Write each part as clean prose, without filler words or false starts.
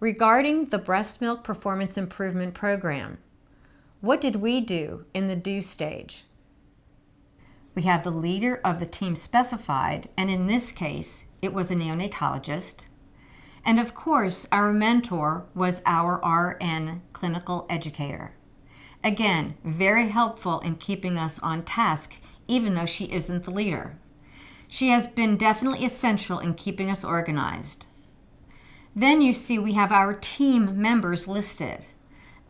Regarding the breast milk performance improvement program, what did we do in the do stage? We have the leader of the team specified, and in this case, it was a neonatologist. And of course, our mentor was our RN clinical educator. Again, very helpful in keeping us on task, even though she isn't the leader. She has been definitely essential in keeping us organized. Then you see we have our team members listed.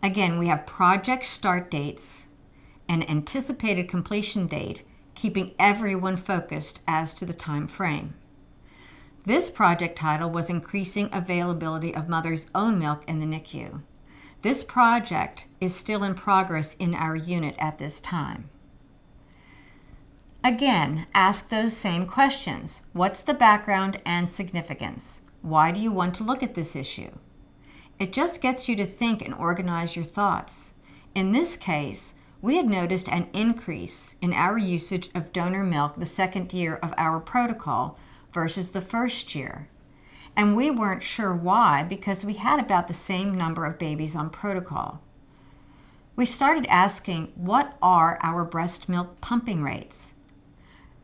Again, we have project start dates and anticipated completion date, keeping everyone focused as to the time frame. This project title was Increasing Availability of Mother's Own Milk in the NICU. This project is still in progress in our unit at this time. Again, ask those same questions. What's the background and significance? Why do you want to look at this issue? It just gets you to think and organize your thoughts. In this case, we had noticed an increase in our usage of donor milk the second year of our protocol versus the first year. And we weren't sure why because we had about the same number of babies on protocol. We started asking, what are our breast milk pumping rates?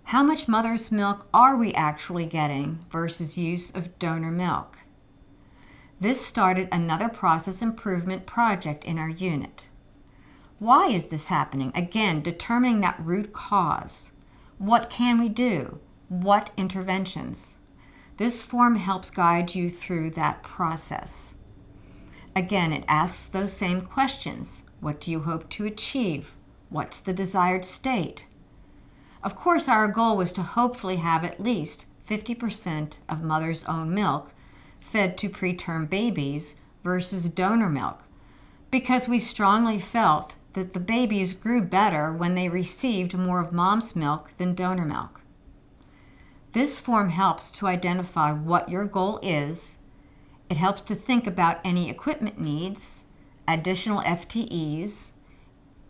How much mother's milk are we actually getting versus use of donor milk? This started another process improvement project in our unit. Why is this happening? Again, determining that root cause. What can we do? What interventions? This form helps guide you through that process. Again, it asks those same questions. What do you hope to achieve? What's the desired state? Of course, our goal was to hopefully have at least 50% of mother's own milk fed to preterm babies versus donor milk, because we strongly felt that the babies grew better when they received more of mom's milk than donor milk. This form helps to identify what your goal is. It helps to think about any equipment needs, additional FTEs,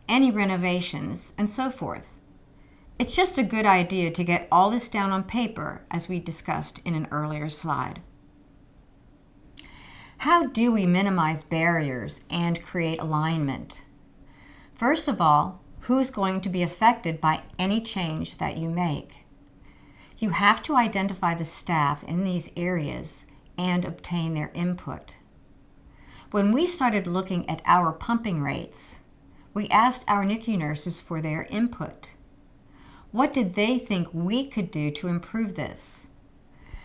any renovations, and so forth. It's just a good idea to get all this down on paper, as we discussed in an earlier slide. How do we minimize barriers and create alignment? First of all, who's going to be affected by any change that you make? You have to identify the staff in these areas and obtain their input. When we started looking at our pumping rates, we asked our NICU nurses for their input. What did they think we could do to improve this?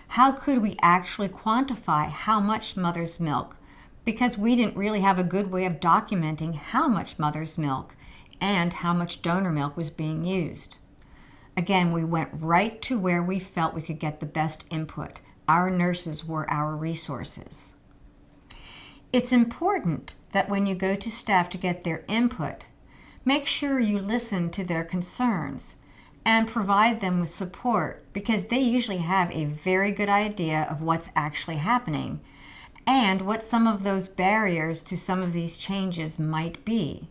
How could we actually quantify how much mother's milk? Because we didn't really have a good way of documenting how much mother's milk and how much donor milk was being used. Again, we went right to where we felt we could get the best input. Our nurses were our resources. It's important that when you go to staff to get their input, make sure you listen to their concerns and provide them with support, because they usually have a very good idea of what's actually happening and what some of those barriers to some of these changes might be.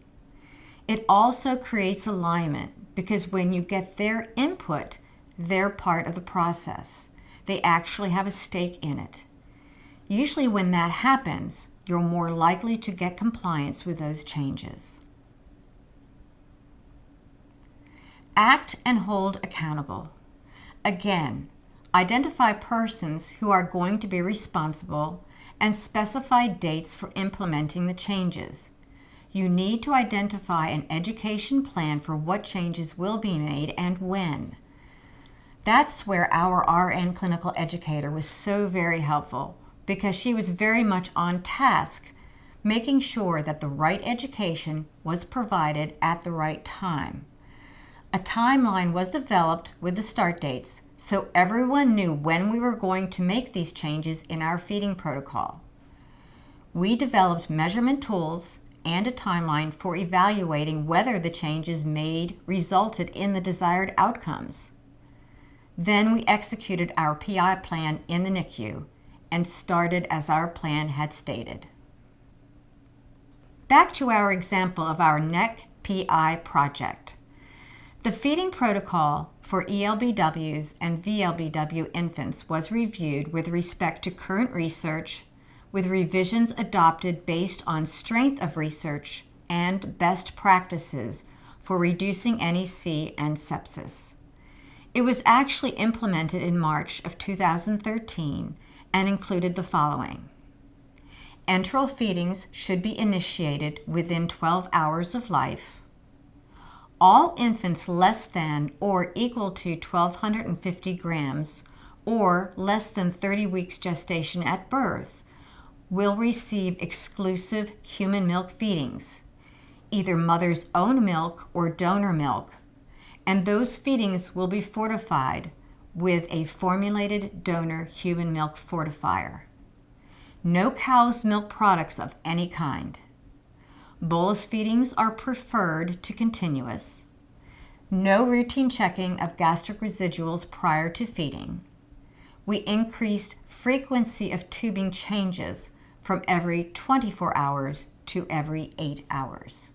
It also creates alignment, because when you get their input, they're part of the process. They actually have a stake in it. Usually when that happens, you're more likely to get compliance with those changes. Act and hold accountable. Again, identify persons who are going to be responsible and specify dates for implementing the changes. You need to identify an education plan for what changes will be made and when. That's where our RN clinical educator was so very helpful, because she was very much on task, making sure that the right education was provided at the right time. A timeline was developed with the start dates, so everyone knew when we were going to make these changes in our feeding protocol. We developed measurement tools and a timeline for evaluating whether the changes made resulted in the desired outcomes. Then we executed our PI plan in the NICU and started as our plan had stated. Back to our example of our NEC PI project. The feeding protocol for ELBWs and VLBW infants was reviewed with respect to current research, with revisions adopted based on strength of research and best practices for reducing NEC and sepsis. It was actually implemented in March of 2013 and included the following. Enteral feedings should be initiated within 12 hours of life. All infants less than or equal to 1,250 grams or less than 30 weeks gestation at birth will receive exclusive human milk feedings, either mother's own milk or donor milk, and those feedings will be fortified with a formulated donor human milk fortifier. No cow's milk products of any kind. Bolus feedings are preferred to continuous. No routine checking of gastric residuals prior to feeding. We increased frequency of tubing changes from every 24 hours to every 8 hours.